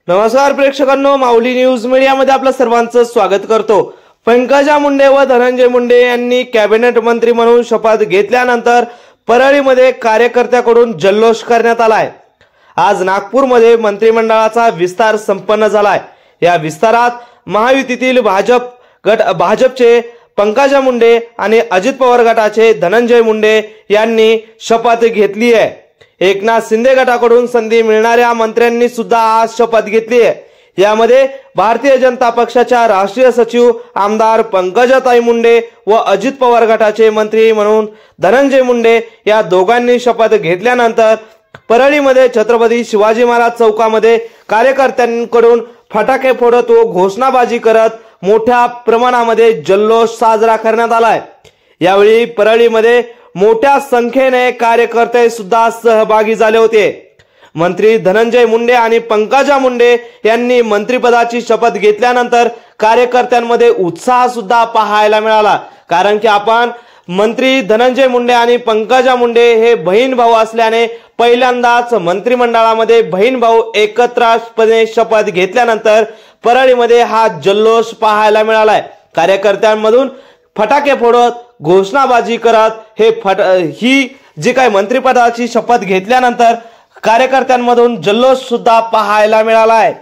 नमस्कार प्रेक्षकांनो, माऊली न्यूज मीडियामध्ये आपलं सर्वांचं स्वागत करतो। पंकजा मुंडे व धनंजय मुंडे यांनी कॅबिनेट मंत्री म्हणून शपथ घेतल्यानंतर परळीमध्ये कार्यकर्त्यांकडून जल्लोष करण्यात आलाय। आज नागपूरमध्ये मंत्रिमंडळाचा विस्तार संपन्न झालाय। या विस्तारात महायुतीतील भाजपचे पंकजा मुंडे आणि अजित पवार गटाचे धनंजय मुंडे यांनी शपथ घेतली आहे। एकनाथ शिंदे गटाकडून संधी मिळणाऱ्या मंत्र्यांनी सुद्धा आज शपथ घेतली आहे। यामध्ये भारतीय जनता पक्षाच्या राष्ट्रीय सचिव आमदार पंकजाताई मुंडे व अजित पवार गटाचे मंत्री म्हणून धनंजय मुंडे या दोघांनी शपथ घेतल्यानंतर परळीमध्ये छत्रपती शिवाजी महाराज चौकामध्ये कार्यकर्त्यांकडून फटाके फोडत व घोषणाबाजी करत मोठ्या प्रमाणामध्ये जल्लोष साजरा करण्यात आलाय। यावेळी परळीमध्ये मोठ्या संख्येने कार्यकर्ते सुद्धा सहभागी झाले होते। मंत्री धनंजय मुंडे आणि पंकजा मुंडे यांनी मंत्रिपदाची शपथ घेतल्यानंतर कार्यकर्त्यांमध्ये उत्साह सुद्धा पाहायला मिळाला, कारण की आपण मंत्री धनंजय मुंडे आणि पंकजा मुंडे हे बहीण भाऊ असल्याने पहिल्यांदाच मंत्रिमंडळामध्ये बहीण भाऊ एकत्रपणे शपथ घेतल्यानंतर परळीमध्ये हा जल्लोष पाहायला मिळालाय। कार्यकर्त्यांमधून फटाके फोडत घोषणाबाजी करत ही जी काही मंत्रिपदाची शपथ घेतल्यानंतर कार्यकर्त्यांमधून जल्लोष सुद्धा पाहायला मिळाला आहे।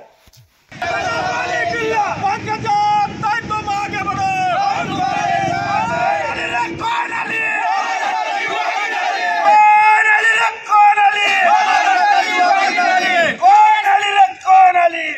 कोण आली